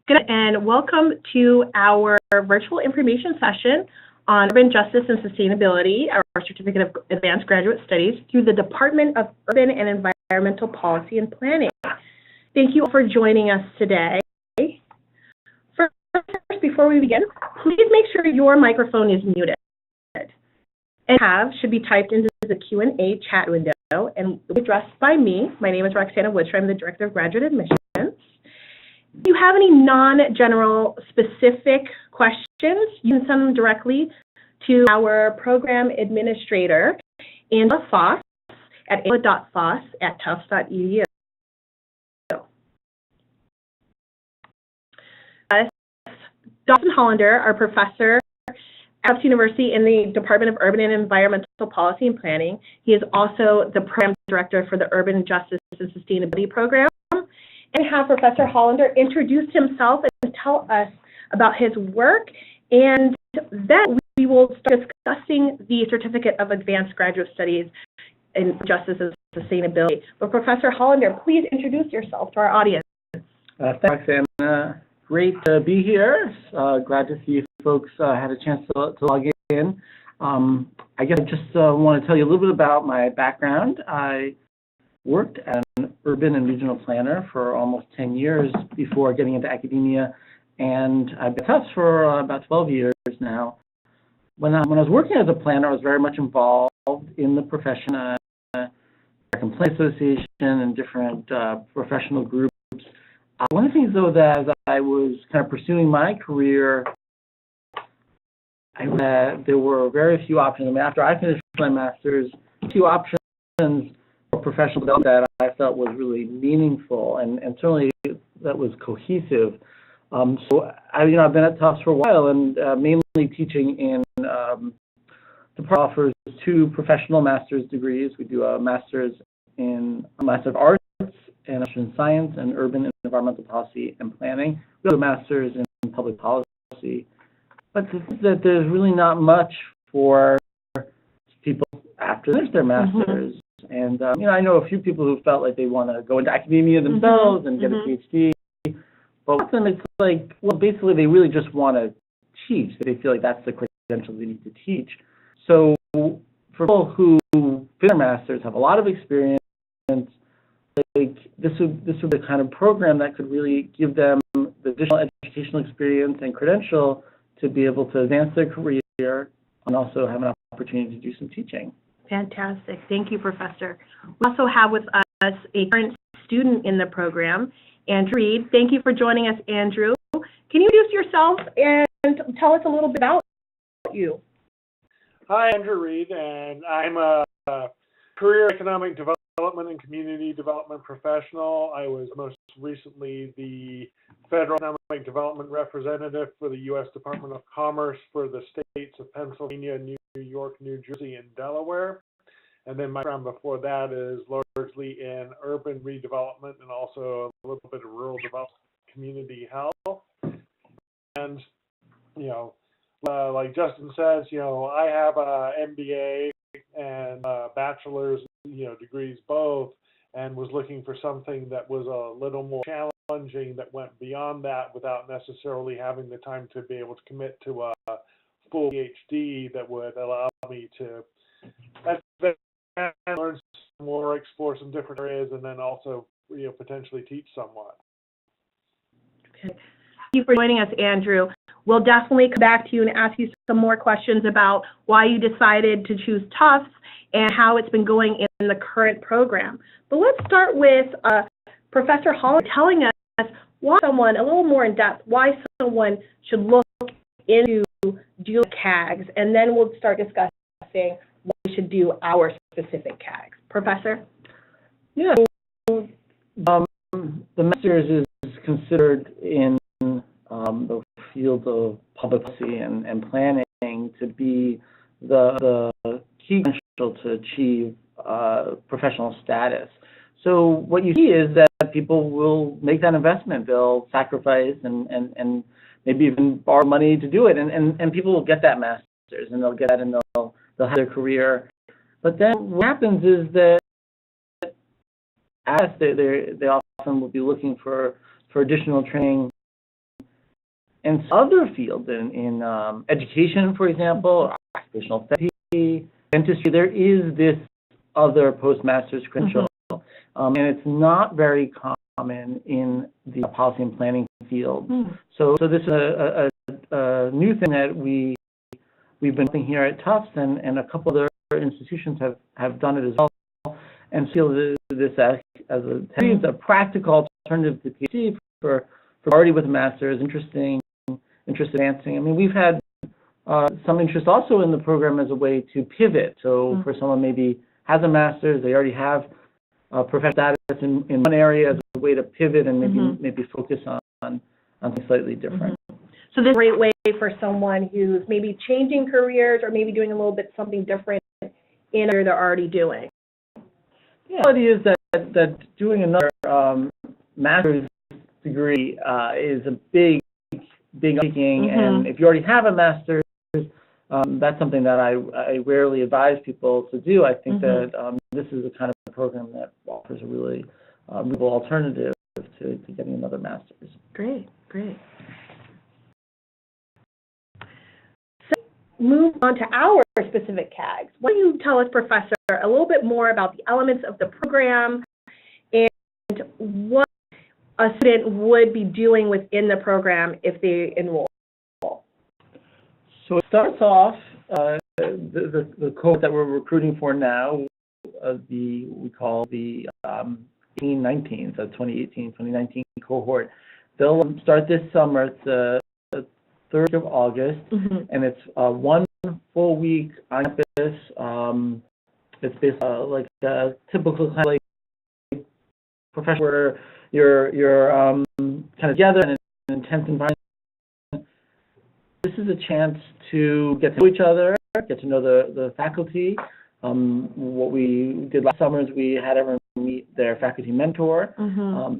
Good and welcome to our virtual information session on urban justice and sustainability, our Certificate of Advanced Graduate Studies through the Department of Urban and Environmental Policy and Planning. Thank you all for joining us today. First, before we begin, please make sure your microphone is muted. And should be typed into the Q&A chat window and will be addressed by me. My name is Roxana Woodshire. I'm the Director of Graduate Admissions. If you have any non-general specific questions, you can send them directly to our program administrator, Angela Foss, at angela.foss@tufts.edu. Dawson Hollander, our professor at Tufts University in the Department of Urban and Environmental Policy and Planning. He is also the program director for the Urban Justice and Sustainability Program. And have Professor Hollander introduce himself and tell us about his work, and then we will start discussing the Certificate of Advanced Graduate Studies in Justice and Sustainability. But Professor Hollander, please introduce yourself to our audience. Thanks, Anna. Great to be here. Glad to see folks had a chance to log in. I guess I just want to tell you a little bit about my background. I worked as an urban and regional planner for almost 10 years before getting into academia, and I've been at Tufts for about 12 years now. When I was working as a planner, I was very much involved in the profession, American Planning Association and different professional groups. One of the things, though, that as I was kind of pursuing my career, there were very few options. I mean, after I finished my master's, few options for professional development that I felt was really meaningful and certainly that was cohesive. So I've been at Tufts for a while and mainly teaching in the department offers 2 professional master's degrees. We do a master's of arts and master's in science and urban and environmental policy and planning. We do a master's in public policy. But that there's really not much for people after they finish their master's. And, I know a few people who felt like they want to go into academia themselves and get a PhD. But with them, it's like, well, basically, they really just want to teach. They feel like that's the credentials they need to teach. So for people who finish their master's, have a lot of experience, like this would be the kind of program that could really give them the additional educational experience and credential to be able to advance their career and also have an opportunity to do some teaching. Fantastic. Thank you, Professor. We also have with us a current student in the program, Andrew Reed. Thank you for joining us, Andrew. Can you introduce yourself and tell us a little bit about you? Hi, Andrew Reed, and I'm a career economic development and community development professional. I was most recently the Federal Economic Development Representative for the U.S. Department of Commerce for the states of Pennsylvania, New York, New Jersey, and Delaware. And then my background before that is largely in urban redevelopment and also a little bit of rural development, community health. And, like Justin says, I have a MBA and a bachelor's, degrees both, and was looking for something that was a little more challenging that went beyond that without necessarily having the time to be able to commit to a full PhD that would allow me to learn some more, explore some different areas, and then also, potentially teach somewhat. Okay. Thank you for joining us, Andrew. We'll definitely come back to you and ask you some more questions about why you decided to choose Tufts and how it's been going in the current program. But let's start with Professor Hollander telling us why someone, a little more in depth, why someone should look into doing C.A.G.S, and then we'll start discussing what we should do our specific C.A.G.S. Professor? Yeah, so, the master's is considered in the field of public policy and planning to be the key credential to achieve professional status. So what you see is that people will make that investment. They'll sacrifice and maybe even borrow money to do it. And people will get that master's and they'll get that and they'll have their career. But then what happens is that as they often will be looking for additional training And other fields in education, for example, occupational therapy, dentistry, there is this other postmaster's credential, and it's not very common in the policy and planning field. So this is a new thing that we've been doing here at Tufts, and a couple other institutions have done it as well, and feel this as a practical alternative to PhD for already with a master's, interest advancing. I mean, we've had some interest also in the program as a way to pivot. So for someone maybe has a master's, they already have professional status in one area as a way to pivot and maybe focus on something slightly different. So this is a great way for someone who's maybe changing careers or maybe doing a little bit something different in a career they're already doing. Yeah, the reality is that doing another master's degree is a big undertaking, and if you already have a master's, that's something that I rarely advise people to do. I think that this is the kind of program that offers a really real alternative to getting another master's. Great. So move on to our specific C.A.G.S. Why don't you tell us, Professor, a little bit more about the elements of the program and what a student would be doing within the program if they enroll? So it starts off, the cohort that we're recruiting for now, we call the 18-19, so 2018-2019 cohort. They'll start this summer. It's the 3rd of August, and it's 1 full week on campus. It's based like a typical kind of like profession where you're kind of together in an intense environment. This is a chance to get to know each other, get to know the faculty. What we did last summer is we had everyone meet their faculty mentor.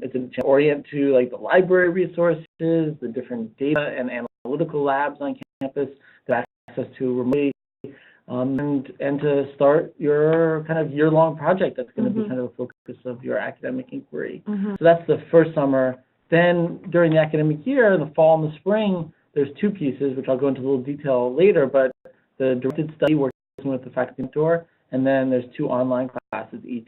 It's a chance to orient to like the library resources, the different data and analytical labs on campus, to have access to remotely, and to start your kind of year-long project that's going to be kind of a focus of your academic inquiry. So that's the first summer. Then during the academic year, the fall and the spring, there's 2 pieces, which I'll go into a little detail later, but the directed study working with the faculty mentor, and then there's 2 online classes each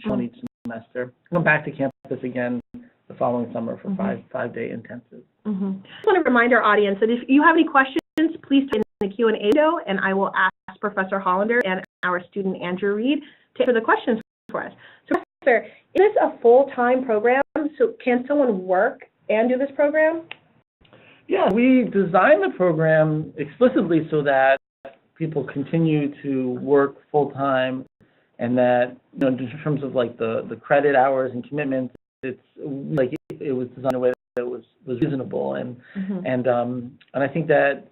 semester. Come back to campus again the following summer for 5-day intensive. I just want to remind our audience that if you have any questions, please type in the Q&A window, and I will ask Professor Hollander and our student Andrew Reed to answer the questions for us. So, Professor, is this a full-time program? So can someone work and do this program? Yeah, we designed the program explicitly so that people continue to work full-time, and that, in terms of like the credit hours and commitments, it's like it was designed in a way that was reasonable, and I think that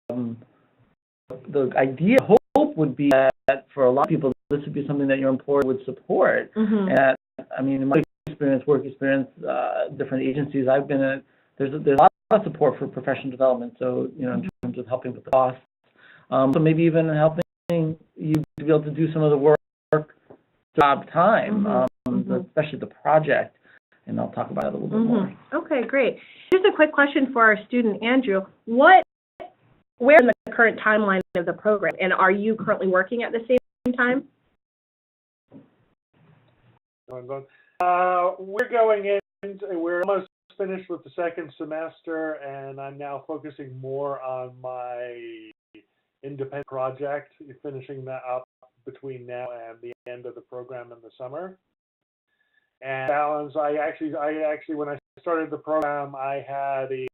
the idea, hope would be that for a lot of people, this would be something that your employer would support. And that, I mean, in my work experience, different agencies I've been at, there's a lot of support for professional development. So, in terms of helping with the costs, so maybe even helping you to be able to do some of the work job time, especially the project. And I'll talk about it a little bit more. Okay, great. Just a quick question for our student Andrew. Where in the current timeline of the program, and are you currently working at the same time? We're going in. We're almost finished with the 2nd semester, and I'm now focusing more on my independent project, finishing that up between now and the end of the program in the summer. And balance, I actually, when I started the program, I had a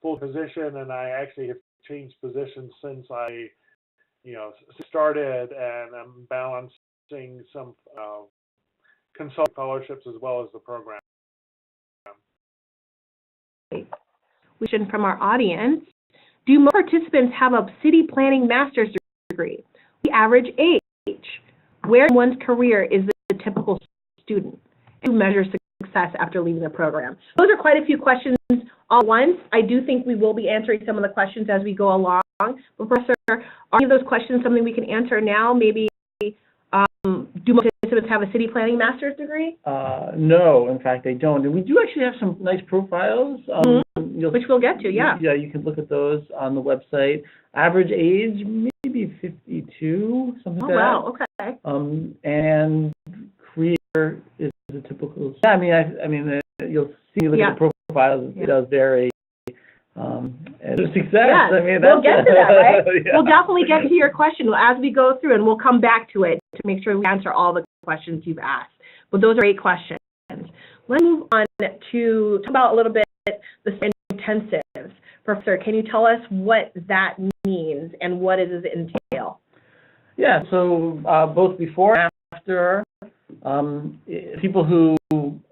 full position, and I actually have changed positions since I, started, and I'm balancing some consulting fellowships as well as the program. Question from our audience: do most participants have a city planning master's degree? The average age? Where in one's career is the typical student? Who measures success after leaving the program? Those are quite a few questions all at once. I do think we will be answering some of the questions as we go along. But Professor, are any of those questions something we can answer now? Maybe do most students have a city planning master's degree? No, in fact, they don't. And we do actually have some nice profiles. Which we'll get to, yeah. Yeah, you can look at those on the website. Average age, maybe 52, something like that. Wow, okay. And career is a typical. Yeah, I mean, you'll see. Look at the profiles. It does vary. And success. Yes. I mean, we'll get to that, right? Yeah. We'll definitely get to your question as we go through, and we'll come back to it to make sure we answer all the questions you've asked. But those are great questions. Let's move on to talk about a little bit the intensives. Professor, can you tell us what that means and what does it entail? Yeah, so both before and after, people who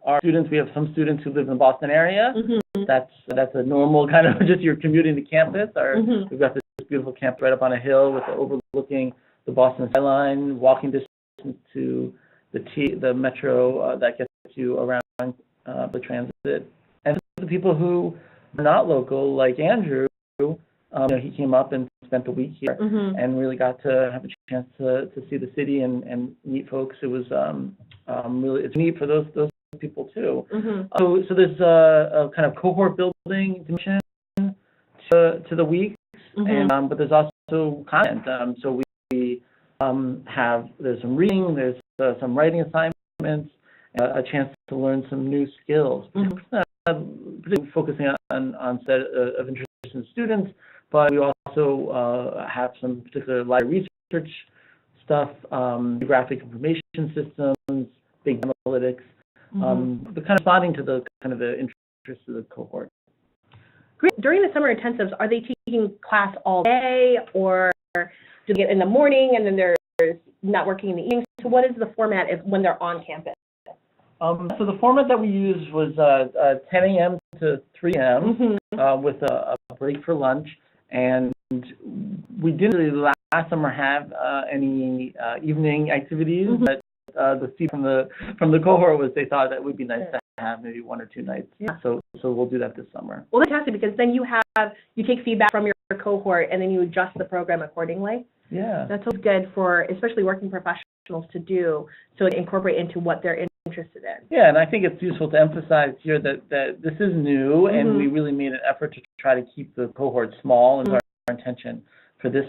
are students, we have some students who live in the Boston area. That's a normal kind of just you're commuting to campus. We've got this beautiful campus right up on a hill with overlooking the Boston skyline, walking distance to the metro that gets you around the transit. And for the people who are not local, like Andrew, he came up and spent the week here and really got to have a chance to see the city and meet folks. It was really, it's neat for those people too. So there's a kind of cohort building dimension to the weeks, and but there's also content. So we there's some reading, there's some writing assignments, a chance to learn some new skills. Particularly focusing on set of interested students, but we also have some particular library research stuff, geographic information systems, big analytics, but kind of responding to the interests of the cohort. Great. During the summer intensives, are they taking class all day, or do they get in the morning and then there's networking in the evening? So what is the format when they're on campus? So the format that we used was 10 a.m. to 3 p.m. With a break for lunch, and we didn't really last summer have any evening activities, but the feedback from the cohort was they thought that would be nice to have maybe 1 or 2 nights. So we'll do that this summer. Well, that's fantastic, because then you take feedback from your cohort and then you adjust the program accordingly. Yeah. That's so good for especially working professionals to do, so to incorporate into what they're interested in. Yeah, and I think it's useful to emphasize here that this is new, and we really made an effort to try to keep the cohort small, and our intention for this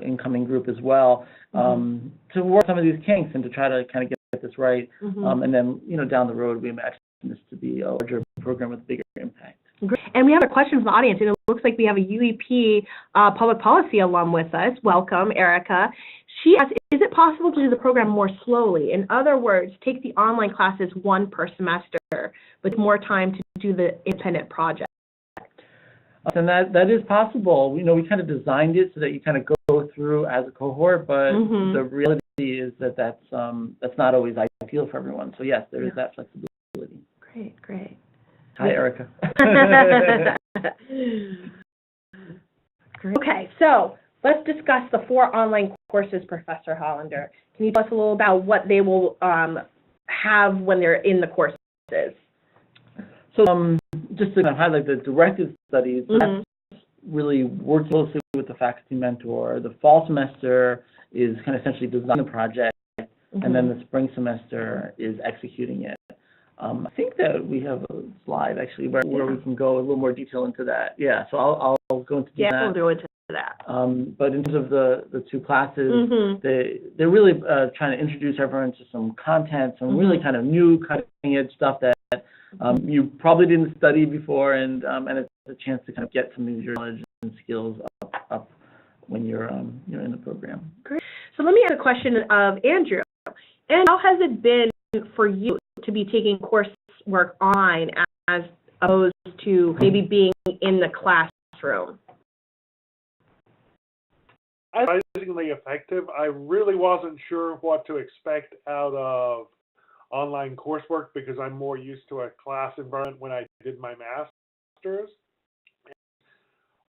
incoming group as well, to work some of these kinks and to try to kind of get this right, and then down the road we imagine this to be a larger program with bigger impact. Great. And we have a question from the audience, and it looks like we have a UEP public policy alum with us. Welcome, Erica. She asks, is it possible to do the program more slowly? In other words, take the online classes one per semester, with more time to do the independent project. And that is possible. We kind of designed it so that you kind of go through as a cohort, but the reality is that that's not always ideal for everyone. So yes, there is that flexibility. Great. Hi, Erica. Okay, so let's discuss the 4 online courses, Professor Hollander. Can you tell us a little about what they will have when they're in the courses? So just to kind of highlight the directed studies, that's really working closely with the faculty mentor. The fall semester is kind of essentially designing the project, and then the spring semester is executing it. I think that we have a slide actually where we can go a little more detail into that. Yeah, so I'll go into that. Yeah, we'll go into that. But in terms of the 2 classes, they're really trying to introduce everyone to some content, some really kind of new cutting edge stuff that you probably didn't study before, and it's a chance to kind of get some of your knowledge and skills up when you're in the program. Great. So let me ask a question of Andrew. And how has it been for you to be taking coursework online as opposed to maybe being in the classroom? Surprisingly effective. I really wasn't sure what to expect out of online coursework because I'm more used to a class environment when I did my master's.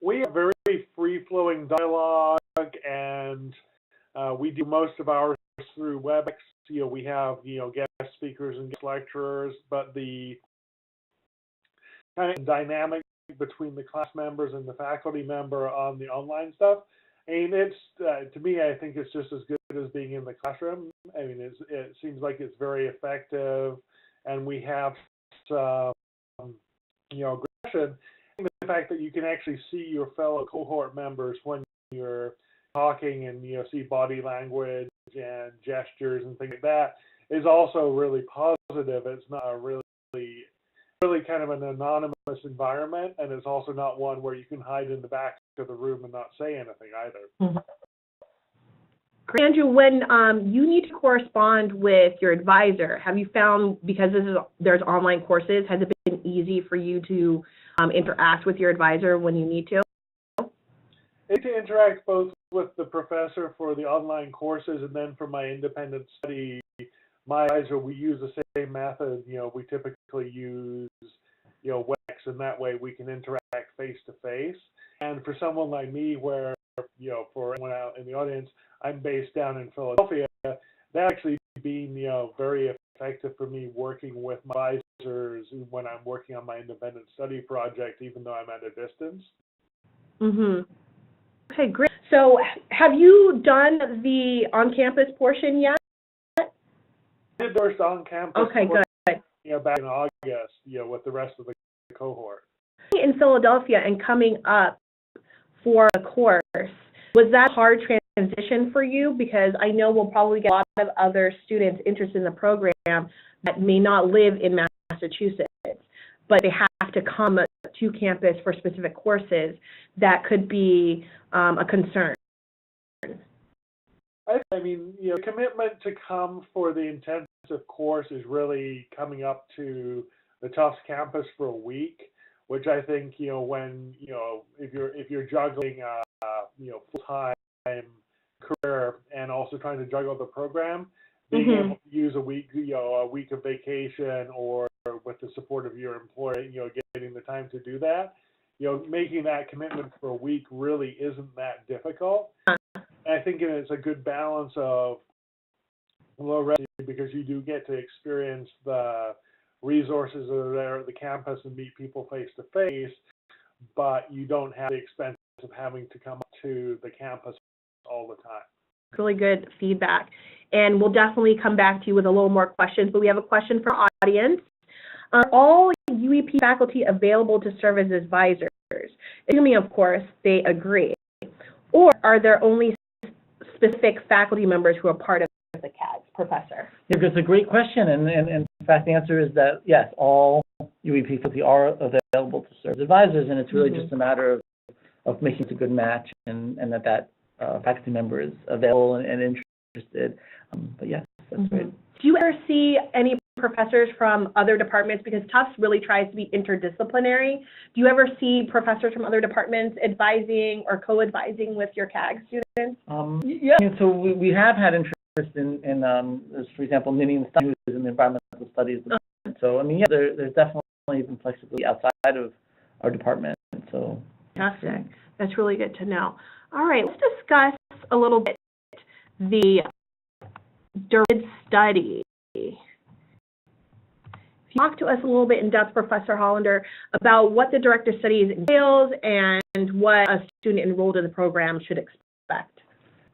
We have very free-flowing dialogue, and we do most of ours through WebEx. We have guest speakers and guest lecturers, but the kind of dynamic between the class members and the faculty member on the online stuff I mean, it's to me, I think it's just as good as being in the classroom. I mean, it seems like it's very effective, and we have some, aggression. The fact that you can actually see your fellow cohort members when you're talking, and see body language and gestures and things like that is also really positive. It's not a really kind of an anonymous environment, and it's also not one where you can hide in the back of the room and not say anything either. Mm-hmm. Andrew, when you need to correspond with your advisor, have you found, because there's online courses, has it been easy for you to interact with your advisor when you need to? I need to interact both with the professor for the online courses, and then for my independent study, my advisor, we use the same method. We typically use, WEX, and that way we can interact face to face. And for someone like me, where, for anyone out in the audience, I'm based down in Philadelphia, that actually being, very effective for me working with my advisors when I'm working on my independent study project, even though I'm at a distance. Mm-hmm. Okay, great. So have you done the on-campus portion yet? I did first on-campus. Okay, good. Back in August, with the rest of the cohort. In Philadelphia and coming up for a course, was that a hard transition for you? Because I know we'll probably get a lot of other students interested in the program that may not live in Massachusetts, but they have to come to campus for specific courses. That could be a concern. I mean, commitment to come for the intensive course is really coming up to the Tufts campus for a week, which I think, when, if you're juggling, full-time career and also trying to juggle the program, being Mm-hmm. able to use a week of vacation, or with the support of your employer, getting the time to do that, making that commitment for a week really isn't that difficult. And I think it's a good balance of low residency, because you do get to experience the resources that are there at the campus and meet people face to face, but you don't have the expense of having to come up to the campus all the time. Really good feedback. And we'll definitely come back to you with a little more questions, but we have a question from our audience. Are all UEP faculty available to serve as advisors? Assuming, of course, they agree. Or are there only specific faculty members who are part of the C.A.G.S, Professor? Yeah, it's a great question, and in fact, the answer is that yes, all UEP faculty are available to serve as advisors, and it's really Mm-hmm. just a matter of making it a good match, and that faculty member is available and interested. But yes, that's Mm-hmm. great. Do you ever see any professors from other departments? Because Tufts really tries to be interdisciplinary. Do you ever see professors from other departments advising or co-advising with your C.A.G.S students? Yeah, so we have had interest in for example, Nini, who is in the environmental studies department. So, I mean, yeah, there's definitely been flexibility outside of our department. So Fantastic. That's really good to know. All right, let's discuss a little bit the directed study. Talk to us a little bit in depth, Professor Hollander, about what the directed studies entails and what a student enrolled in the program should expect.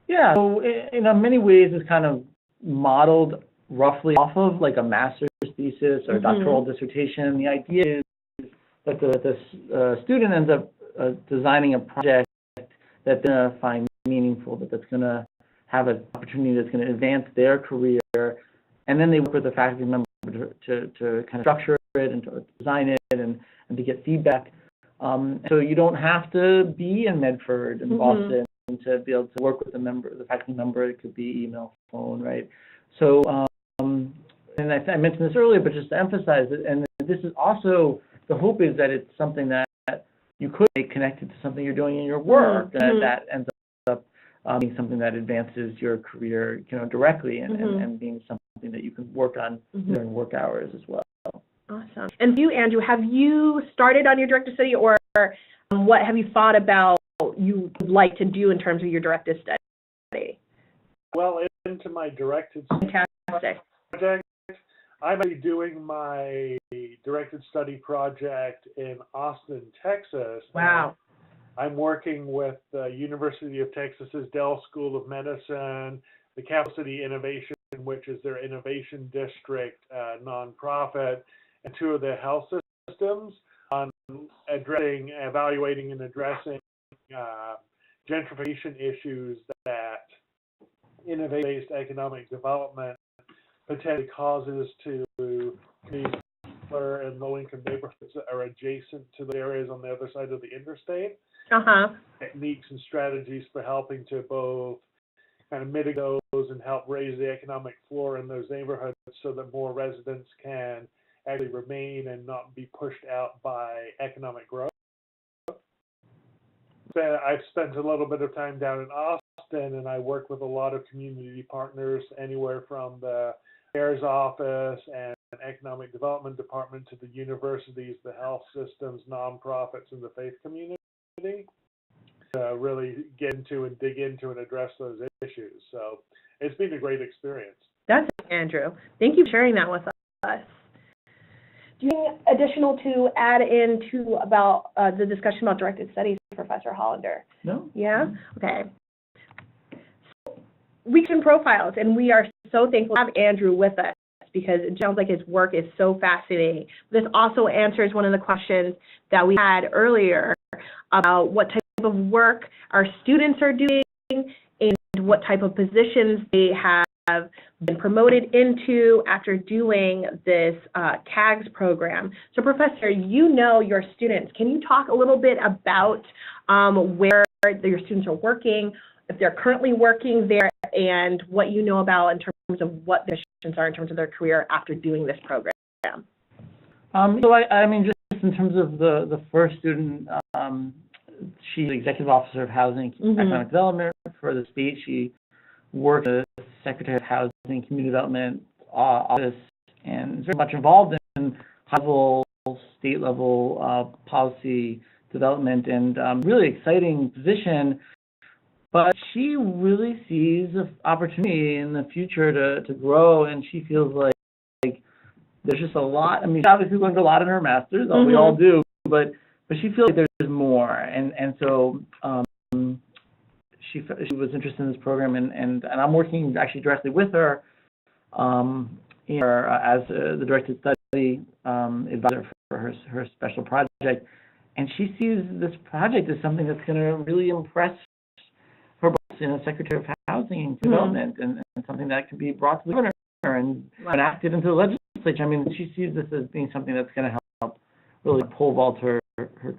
Yeah, so in many ways it's kind of modeled roughly off of like a master's thesis or doctoral dissertation. The idea is that the student ends up designing a project that's going to find meaningful, that's going to have an opportunity that's going to advance their career, and then they work with the faculty member to kind of structure it and to design it and to get feedback. So you don't have to be in Medford and Boston to be able to work with the faculty member. It could be email, phone, right? So, and I mentioned this earlier, but just to emphasize it, and this is also, the hope is that it's something that you could make connected to something you're doing in your work, that ends up being something that advances your career, directly, and being something that you can work on during work hours as well. Awesome. And you, Andrew, have you started on your directed study, or what have you thought about you would like to do in terms of your directed study? Well, into my directed Fantastic. project, I'm actually doing my directed study project in Austin, Texas. Wow. I'm working with the University of Texas's Dell School of Medicine, the Capital City Innovation, which is their innovation district nonprofit, and two of the health systems on evaluating and addressing gentrification issues that innovation-based economic development potentially causes to communities and low-income neighborhoods that are adjacent to the areas on the other side of the interstate. Techniques and strategies for helping to both kind of mitigate those and help raise the economic floor in those neighborhoods so that more residents can actually remain and not be pushed out by economic growth. I've spent a little bit of time down in Austin, and I work with a lot of community partners, anywhere from the mayor's office and economic development department to the universities, the health systems, nonprofits, and the faith community to really get into and dig into and address those issues. So it's been a great experience. That's it, Andrew. Thank you for sharing that with us. Do you have additional to add into about the discussion about directed studies, Professor Hollander? No. Yeah? Okay. So, weekend profiles, and we are so thankful to have Andrew with us because it sounds like his work is so fascinating. This also answers one of the questions that we had earlier about what type of work our students are doing and what type of positions they have been promoted into after doing this C.A.G.S program. So, Professor, you know your students. Can you talk a little bit about where your students are working, if they're currently working there, and what you know about in terms of what their missions are in terms of their career after doing this program? So I mean, just in terms of the first student, she's the Executive Officer of Housing and Economic Development for the state. She worked as Secretary of Housing and Community Development Office and is very much involved in high-level, state-level policy development and really exciting position. But she really sees an opportunity in the future to grow, and she feels like there's just a lot. I mean, she obviously learned a lot in her master's, we all do, but she feels like there's more, and so she was interested in this program, and I'm working actually directly with her as the directed study advisor for her special project, and she sees this project as something that's going to really impress her boss, Secretary of Housing and Development, and something that can be brought to the governor and enacted into the legislature. I mean, she sees this as being something that's going to help really pole vault her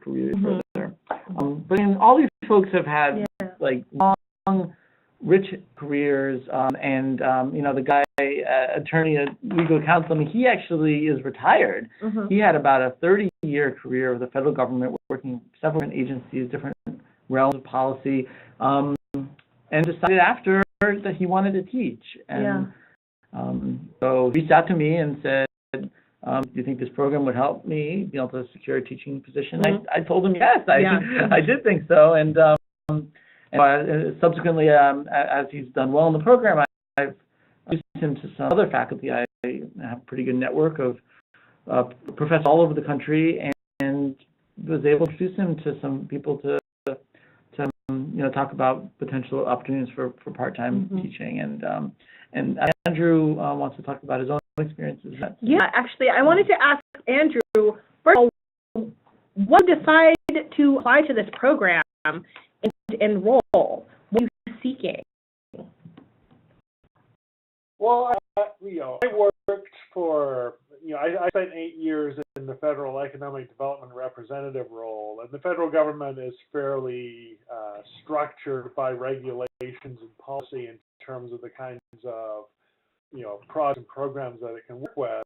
career further. But all these folks have had like long, rich careers, and the guy, attorney at legal counsel, I mean, he actually is retired. He had about a 30-year career with the federal government, working several different agencies, different realms of policy, and decided after that he wanted to teach. And so he reached out to me and said, do you think this program would help me be able to secure a teaching position? I told him yes, I did think so. And subsequently, as he's done well in the program, I've introduced him to some other faculty. I have a pretty good network of professors all over the country, and was able to introduce him to some people to talk about potential opportunities for part-time teaching. And Andrew wants to talk about his own experiences. Yeah, actually, I wanted to ask Andrew, first of all, what decided to apply to this program and enroll? What are you seeking? Well, I worked for, I spent 8 years in the federal economic development representative role, and the federal government is fairly structured by regulations and policy in terms of the kinds of, products and programs that it can work with.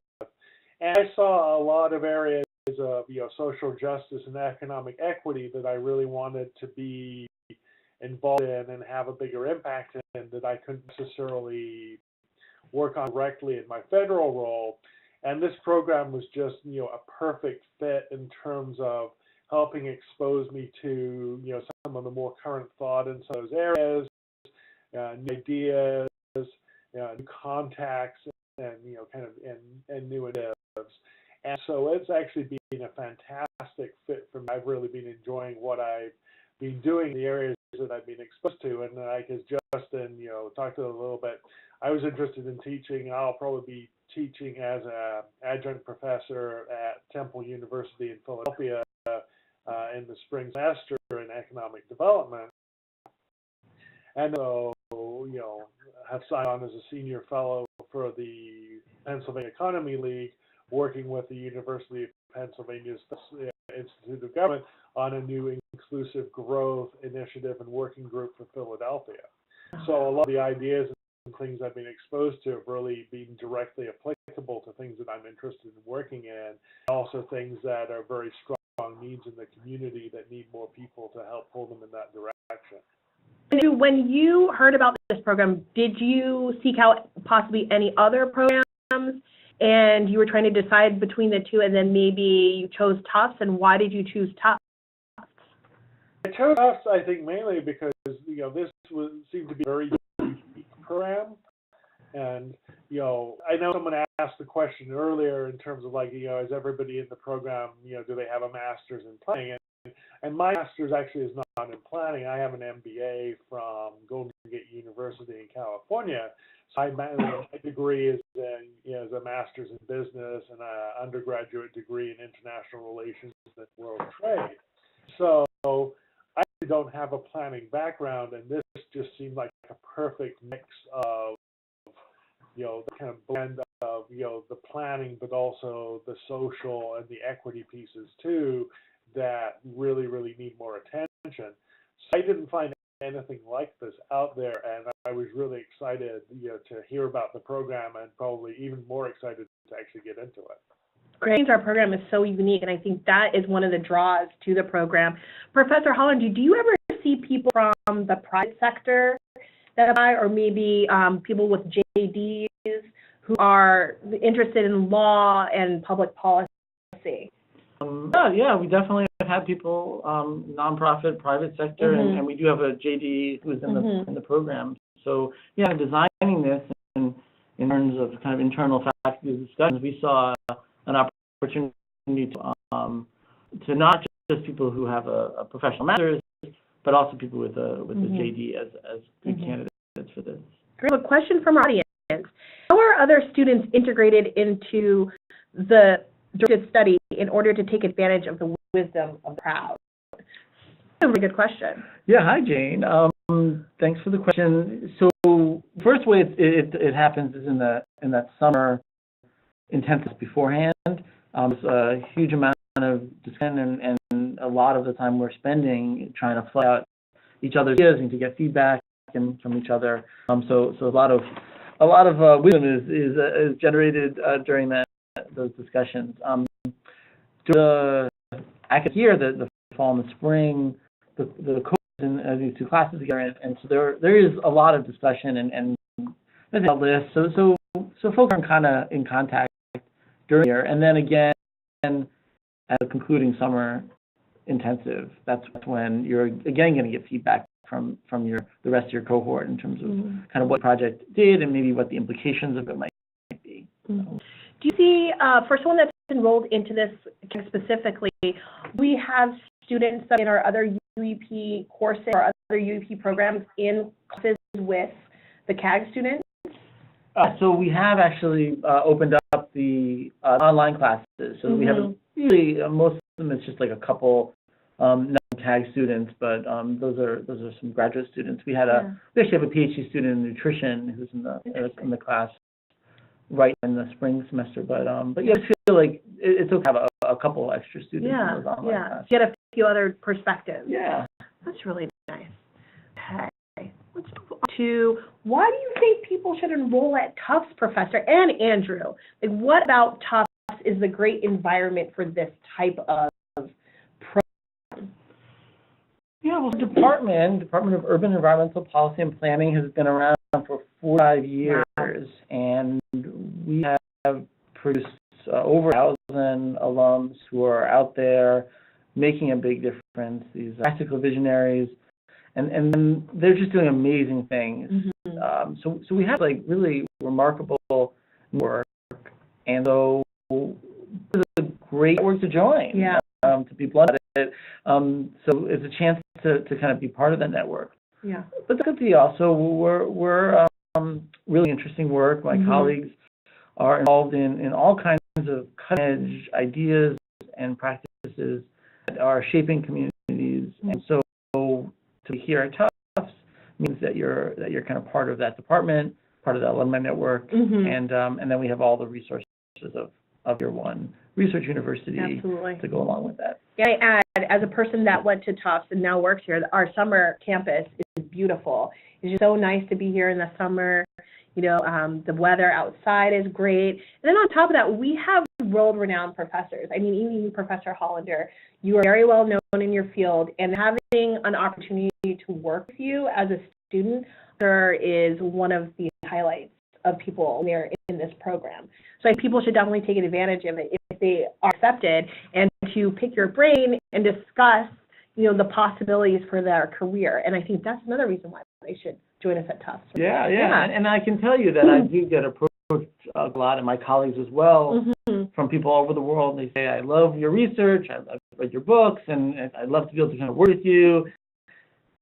And I saw a lot of areas of, social justice and economic equity that I really wanted to be involved in and have a bigger impact in that I couldn't necessarily work on directly in my federal role. And this program was just, a perfect fit in terms of helping expose me to, some of the more current thought in some of those areas, new ideas, new contacts, and, and new initiatives. And so it's actually been a fantastic fit for me. I've really been enjoying what I've been doing in the areas that I've been exposed to. And like as Justin, talked a little bit, I was interested in teaching. I'll probably be teaching as an adjunct professor at Temple University in Philadelphia in the spring semester in economic development. And so, have signed on as a senior fellow for the Pennsylvania Economy League, working with the University of Pennsylvania's Institute of Government on a new inclusive growth initiative and working group for Philadelphia. So a lot of the ideas and things I've been exposed to have really been directly applicable to things that I'm interested in working in, also things that are very strong needs in the community that need more people to help pull them in that direction. And when you heard about this program, did you seek out possibly any other programs, and you were trying to decide between the two, and then maybe you chose Tufts, and why did you choose Tufts? I chose Tufts, I think, mainly because, this seemed to be a very unique program. And, I know someone asked the question earlier in terms of is everybody in the program, do they have a master's in planning? And my master's actually is not in planning. I have an MBA from Golden Gate University in California. So my degree is as a master's in business and an undergraduate degree in international relations and world trade. So I don't have a planning background, and this just seemed like a perfect mix of the kind of blend of the planning, but also the social and the equity pieces too, that really, really need more attention. So I didn't find anything like this out there, and I was really excited, to hear about the program, and probably even more excited to actually get into it. Great. Our program is so unique, and I think that is one of the draws to the program. Professor Holland, do you ever see people from the private sector that apply, or maybe people with JDs who are interested in law and public policy? Yeah, we definitely have had people, nonprofit, private sector, and we do have a JD who's in the program. So yeah, designing this in terms of kind of internal faculty discussions, we saw an opportunity to not just people who have a professional master's, but also people with a JD as good candidates for this. Great. A question from our audience: how are other students integrated into the directed study in order to take advantage of the wisdom of the crowd? That's a really good question. Yeah, hi Jane. Thanks for the question. So first way it happens is in that summer intensive beforehand. There's a huge amount of discussion, and a lot of the time we're spending trying to flesh out each other's ideas and to get feedback from each other. So a lot of wisdom is generated during those discussions. During the academic year, the fall and the spring, the course in these two classes together, and so there is a lot of discussion and there's a list. So folks are kind of in contact during the year, and then again at the concluding summer intensive, that's when you're again going to get feedback from the rest of your cohort in terms of kind of what the project did and maybe what the implications of it might be. Do you see, for someone that's enrolled into this specifically, we have students in our other UEP courses or other UEP programs in classes with the C.A.G.S students? So we have actually opened up the online classes. So we have usually most of them it's just like a couple non-C.A.G.S students, but those are some graduate students. We actually have a PhD student in nutrition who's in the class right in the spring semester. But yeah, I feel like it's okay to have a couple extra students in those online classes. Get a few other perspectives. Yeah, that's really nice. Okay, let's move on to why do you think people should enroll at Tufts, Professor and Andrew? Like, what about Tufts is the great environment for this type of program? Yeah, well, the Department of Urban Environmental Policy and Planning has been around for 45 years, and we have produced over 1,000 alums who are out there making a big difference. These practical visionaries, and they're just doing amazing things. So we have like really remarkable work, and so it's a great work to join. To be blunt, So it's a chance to kind of be part of that network. Yeah. But that could be also, we're really interesting work. My colleagues are involved in all kinds of cutting-edge ideas and practices that are shaping communities. And so to be here at Tufts means that you're kind of part of that department, part of the alumni network, and then we have all the resources of Year One Research University to go along with that. Yeah, I add, as a person that went to Tufts and now works here, our summer campus is beautiful. It's just so nice to be here in the summer. You know, the weather outside is great. And then on top of that, we have world-renowned professors. I mean, even you, Professor Hollander, you are very well known in your field, and having an opportunity to work with you as a student is one of the highlights of people there in this program. So I think people should definitely take advantage of it if they are accepted, and to pick your brain and discuss, you know, the possibilities for their career. And I think that's another reason why they should join us at Tufts. Yeah. And I can tell you that I do get approached a lot, and my colleagues as well, from people all over the world. They say, I love your research, I've read your books, and I'd love to be able to kind of work with you.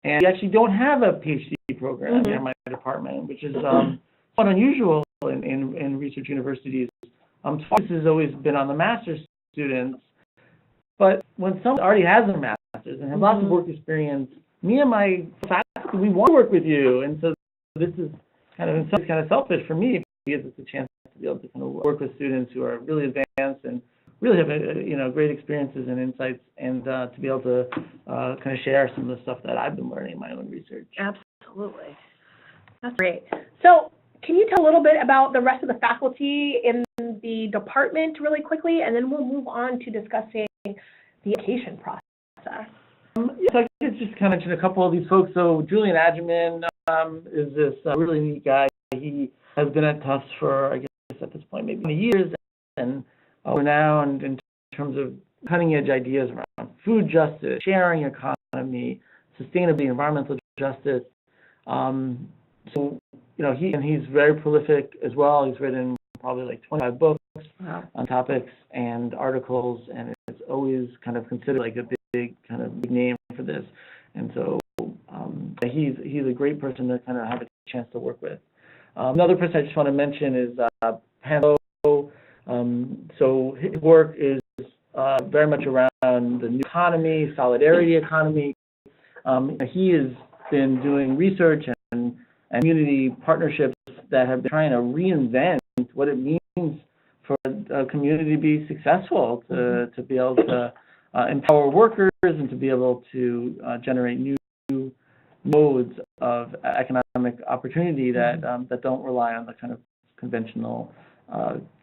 And we actually don't have a PhD program here in my department, which is quite unusual in research universities. Focus has always been on the master's students, but when someone already has a master's and has lots of work experience, me and my faculty, we want to work with you. And so this is kind of, in some ways, kind of selfish for me, because it's a chance to be able to kind of work with students who are really advanced and really have great experiences and insights, and to be able to kind of share some of the stuff that I've been learning in my own research. Absolutely. That's great. So can you tell a little bit about the rest of the faculty in the department really quickly, and then we'll move on to discussing the application process. Yes, I could just kind of mention a couple of these folks. So Julian Adjaman is this really neat guy. He has been at Tufts for, I guess at this point, maybe 20 years, and we're now in terms of cutting-edge ideas around food justice, sharing economy, sustainability, environmental justice. So, you know, he's very prolific as well. He's written probably like 25 books on topics and articles, and it's always kind of considered like a big name for this. And so he's a great person to kind of have a chance to work with. Another person I just want to mention is Pando. So his work is very much around the new economy, solidarity economy. He has been doing research and community partnerships that have been trying to reinvent what it means for a community to be successful, to be able to empower workers and to be able to generate new modes of economic opportunity that don't rely on the kind of conventional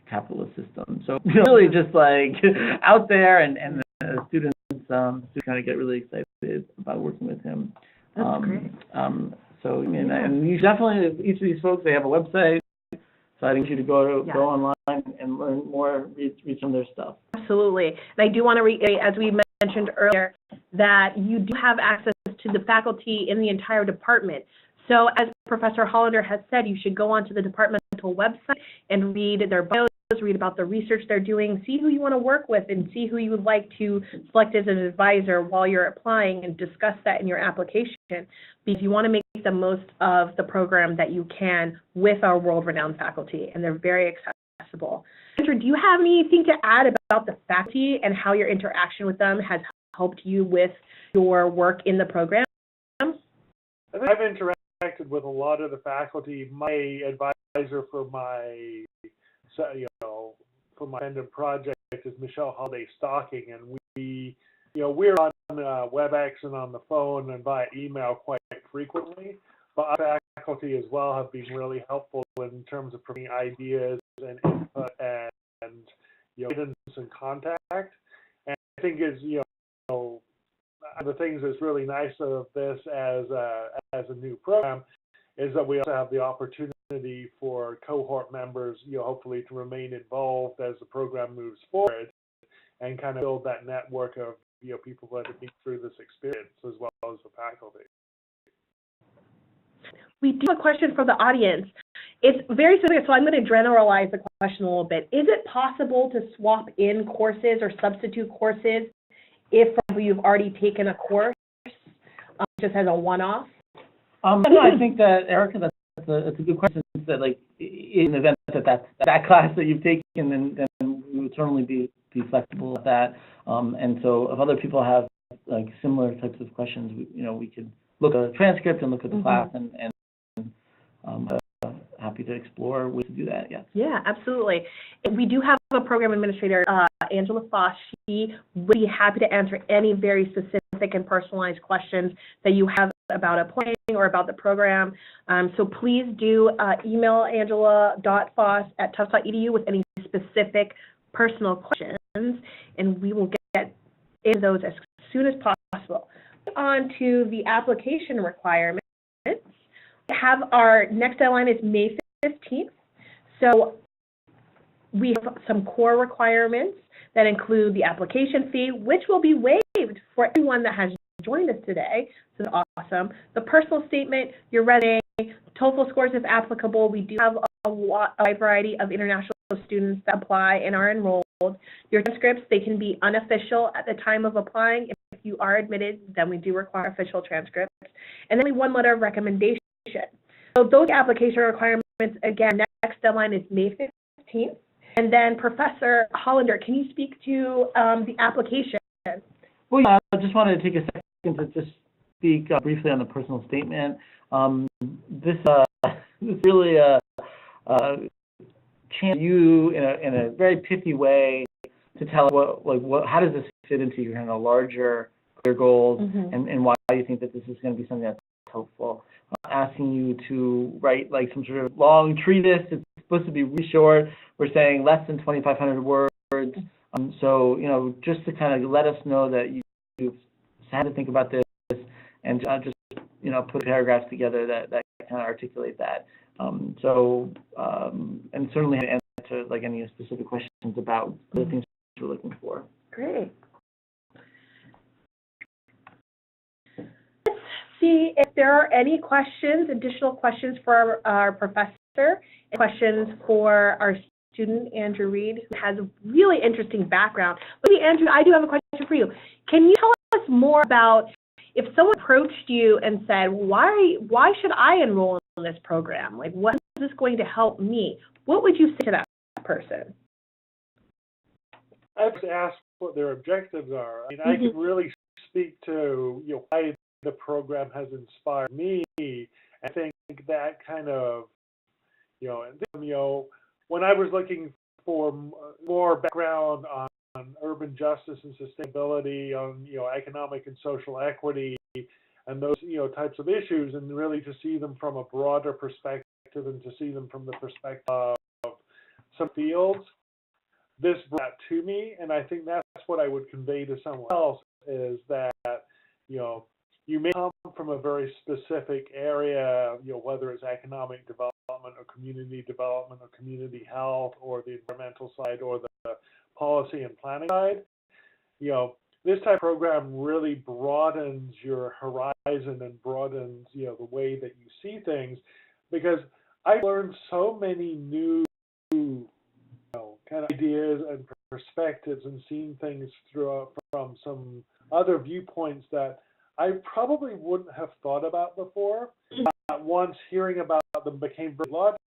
capitalist system. So really just like out there, and the students kind of get really excited about working with him. That's great. So I mean, and you definitely, each of these folks, they have a website. So I encourage you to go online and learn more, read some of their stuff. Absolutely. And I do want to reiterate, as we mentioned earlier, that you do have access to the faculty in the entire department. So as Professor Hollander has said, you should go onto the departmental website and read their bios, read about the research they're doing, see who you want to work with, and see who you would like to select as an advisor while you're applying, and discuss that in your application, because you want to make the most of the program that you can with our world-renowned faculty, and they're very accessible. Andrew, do you have anything to add about the faculty and how your interaction with them has helped you with your work in the program? I think I've interacted with a lot of the faculty. My advisor for my for my end of project is Michelle Holiday Stocking, and we're on WebEx and on the phone and via email quite frequently. But our faculty as well have been really helpful in terms of providing ideas and input and guidance and contact. And I think is the things that's really nice of this as a new program is that we also have the opportunity for cohort members, hopefully to remain involved as the program moves forward, and kind of build that network of people that have been through this experience as well as the faculty. We do have a question from the audience. It's very specific, so I'm going to generalize the question a little bit. Is it possible to swap in courses or substitute courses if, for example, you've already taken a course just as a one-off? No, I think that, Erica, that's a good question. That, like, in the event that's that class that you've taken, then we would certainly be flexible with that. And so if other people have like similar types of questions, we could look at a transcript and look at the class, and happy to explore ways to do that. Yeah. Yeah, absolutely. We do have a program administrator, Angela Foss. She would be happy to answer any very specific and personalized questions that you have about applying or about the program. So please do email angela.foss@tufts.edu with any specific personal questions, and we will get into those as soon as possible. On to the application requirements. We have our next deadline is May 15th. So we have some core requirements that include the application fee, which will be waived for everyone that has joined us today. So that's awesome. The personal statement, your resume, TOEFL scores if applicable. We do have a wide variety of international students that apply and are enrolled. Your transcripts, they can be unofficial at the time of applying. If you are admitted, then we do require official transcripts. And then one letter of recommendation. So those application requirements, again, next deadline is May 15th. And then Professor Hollander, can you speak to the application? Well, yeah, I just wanted to take a second to just speak briefly on the personal statement. This is really a chance you in a very pithy way to tell us how does this fit into your kind of larger career goals, and why you think that this is going to be something that's helpful. Asking you to write like some sort of long treatise. It's supposed to be really short. We're saying less than 2,500 words. So just to kind of let us know that you've had to think about this, and just put paragraphs together that kind of articulate that. And certainly answer like any specific questions about the things we're looking for. Great. See if there are any additional questions for our professor, questions for our student, Andrew Reed, who has a really interesting background. Maybe, Andrew, I do have a question for you. Can you tell us more about if someone approached you and said, why should I enroll in this program? Like, what is this going to help me? What would you say to that person? I would ask what their objectives are. I mean, I can really speak to why the program has inspired me. I think that kind of, when I was looking for more background on urban justice and sustainability, on economic and social equity, and those types of issues, and really to see them from a broader perspective and to see them from the perspective of some fields, this brought that to me, and I think that's what I would convey to someone else, is that you may come from a very specific area, whether it's economic development or community development or community health or the environmental side or the policy and planning side. This type of program really broadens your horizon and broadens, the way that you see things, because I've learned so many new, kind of ideas and perspectives and seen things from some other viewpoints that I probably wouldn't have thought about before. Once hearing about them became very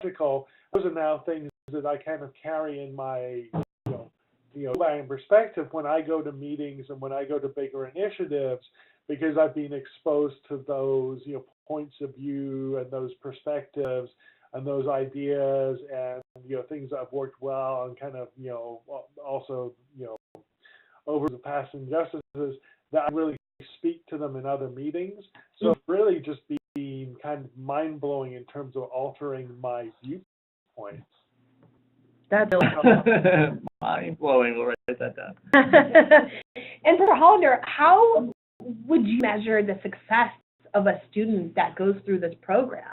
logical. Those are now things that I kind of carry in my, my perspective when I go to meetings and when I go to bigger initiatives, because I've been exposed to those, points of view and those perspectives and those ideas and, things that have worked well and kind of, also, over the past injustices that I really speak to them in other meetings. So it's really just been kind of mind-blowing in terms of altering my viewpoints. That's mind-blowing. We'll write that down. And for Hollander, how would you measure the success of a student that goes through this program?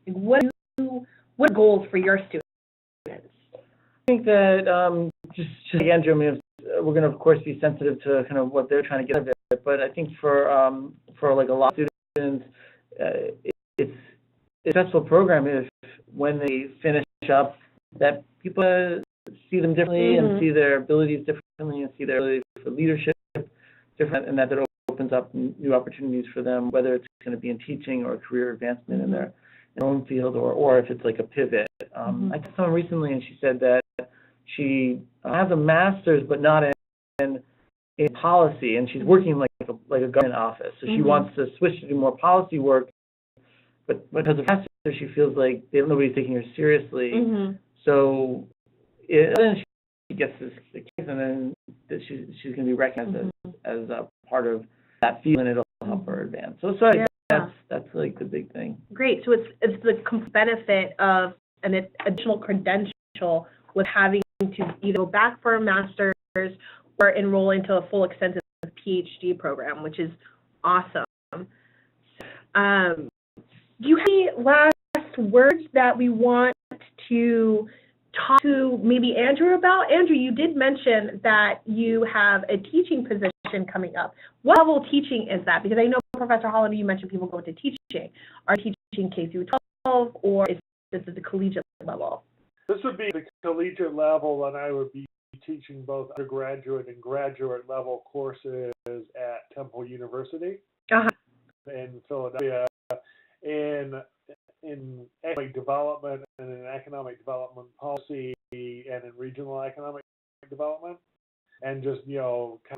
Like, what are goals for your students? I think that just like Andrew, we're going to of course be sensitive to kind of what they're trying to get out of it. But I think for like a lot of students, it's a successful program if when they finish up that people see them differently and see their abilities differently and see their ability for leadership different, and that opens up new opportunities for them, whether it's going to be in teaching or career advancement in their own field, or if it's like a pivot. I talked to someone recently, and she said that she has a master's, but not in policy, and she's working like a government office. So she wants to switch to do more policy work, but because of master's, she feels like nobody's taking her seriously. So then she gets this case, and then she's going to be recognized as a part of that field, and it'll help her advance. So that's like the big thing. Great. So it's the benefit of an additional credential with having to either go back for a master's or enroll into a full extensive PhD program, which is awesome. Do you have any last words that we want to talk to maybe Andrew about? Andrew, you did mention that you have a teaching position coming up. What level of teaching is that? Because I know, Professor Hollander, you mentioned people go into teaching. Are you teaching K through 12, or is this at the collegiate level? This would be the collegiate level, and I would be teaching both undergraduate and graduate level courses at Temple University in Philadelphia in economic development and in economic development policy and in regional economic development, and just,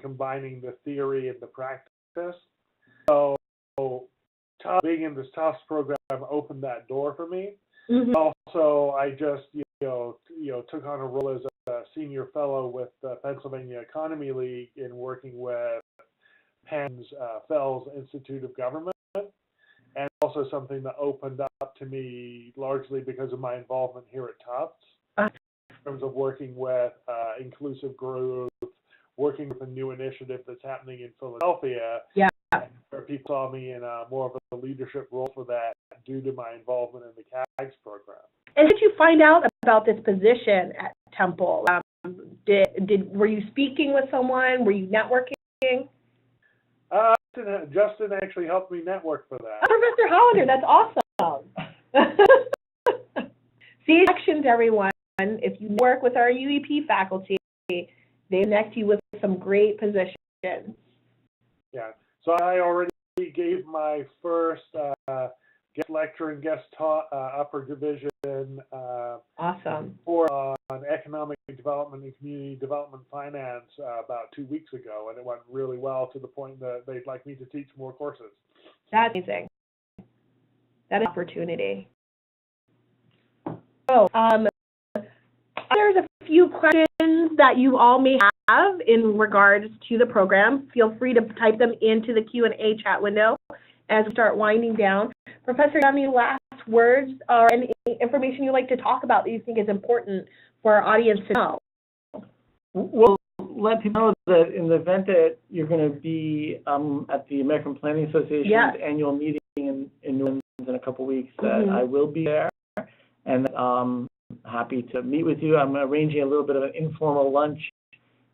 combining the theory and the practice. So being in this Tufts program opened that door for me. Also, I just, took on a role as a senior fellow with the Pennsylvania Economy League in working with Penn's Fells Institute of Government, and also something that opened up to me largely because of my involvement here at Tufts in terms of working with inclusive growth, working with a new initiative that's happening in Philadelphia. Where people saw me in more of a leadership role for that due to my involvement in the C.A.G.S program. And did you find out about this position at Temple? Were you speaking with someone? Were you networking? Justin actually helped me network for that. Professor Hollander, that's awesome. See, connections, everyone. If you work with our UEP faculty, they connect you with some great positions. Yeah. So I already gave my first guest lecture and guest talk, upper division awesome. On economic development and community development finance about 2 weeks ago, and it went really well to the point that they'd like me to teach more courses. That's amazing. That is an opportunity. So, there's a few questions that you all may have in regards to the program. Feel free to type them into the Q&A chat window as we start winding down. Professor, do you have any last words or any information you'd like to talk about that you think is important for our audience to know? Well, let people know that in the event that you're going to be at the American Planning Association's annual meeting in New Orleans in a couple weeks, that I will be there, and happy to meet with you. I'm arranging a little bit of an informal lunch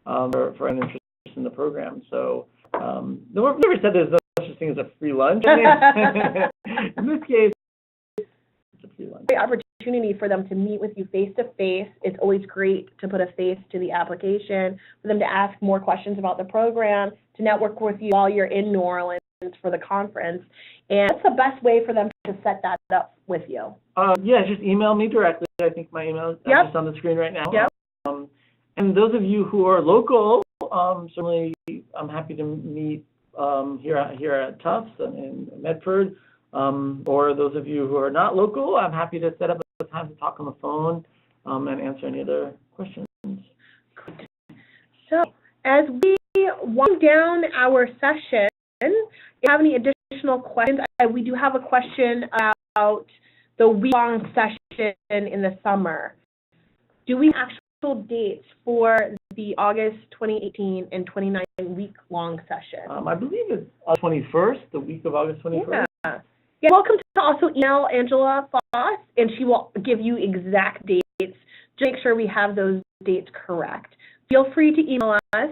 for an interest in the program. So never said there's no such thing as a free lunch. In this case, it's a free lunch. Great opportunity for them to meet with you face to face. It's always great to put a face to the application, for them to ask more questions about the program, to network with you while you're in New Orleans for the conference. And what's the best way for them to set that up with you? Just email me directly. I think my email is just on the screen right now. And those of you who are local, certainly I'm happy to meet here at Tufts in Medford. Or those of you who are not local, I'm happy to set up a time to talk on the phone and answer any other questions. So as we wind down our session, if you have any additional questions, we do have a question about the week-long session in the summer. Do we have actual dates for the August 2018 and 2019 week-long session? I believe it's August 21st, the week of August 21st. Yeah, welcome to also email Angela Foss, and she will give you exact dates to make sure we have those dates correct. Feel free to email us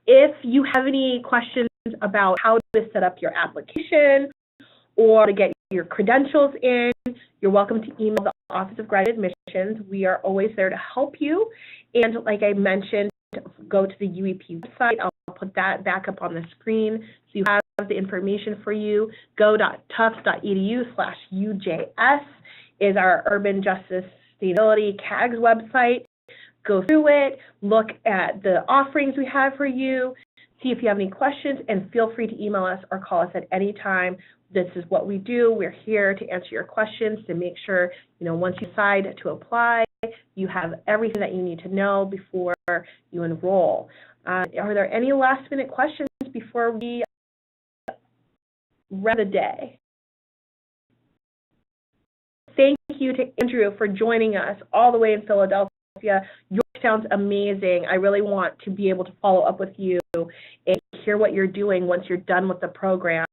if you have any questions about how to set up your application or to get your credentials in. You're welcome to email the Office of Graduate Admissions. We are always there to help you. And like I mentioned, go to the UEP website. I'll put that back up on the screen so you have the information for you. go.tufts.edu/UJS is our Urban Justice Sustainability C.A.G.S website. Go through it, look at the offerings we have for you, see if you have any questions, and feel free to email us or call us at any time. This is what we do. We're here to answer your questions, to make sure, once you decide to apply, you have everything that you need to know before you enroll. Are there any last-minute questions before we wrap the day? Thank you to Andrew for joining us all the way in Philadelphia. York sounds amazing. I really want to be able to follow up with you and hear what you're doing once you're done with the program.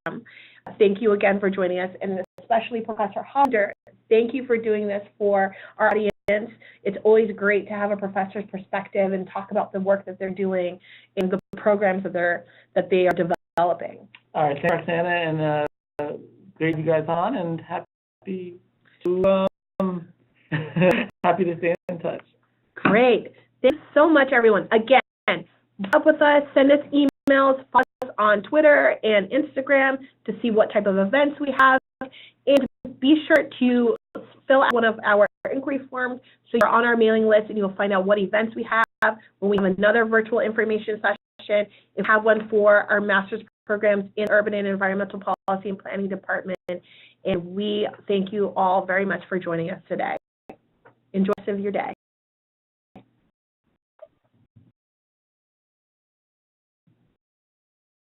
Thank you again for joining us, and especially Professor Hollander, thank you for doing this for our audience. It's always great to have a professor's perspective and talk about the work that they're doing in the programs that they are developing. All right, thanks, Roxana, and great you guys on, and happy to stay in touch. Great. Thanks so much, everyone. Again, keep up with us, send us emails, follow us on Twitter and Instagram to see what type of events we have, and be sure to fill out one of our inquiry forms so you're on our mailing list and you'll find out what events we have when we have another virtual information session. We have one for our master's programs in Urban and Environmental Policy and Planning Department, and we thank you all very much for joining us today. Enjoy the rest of your day.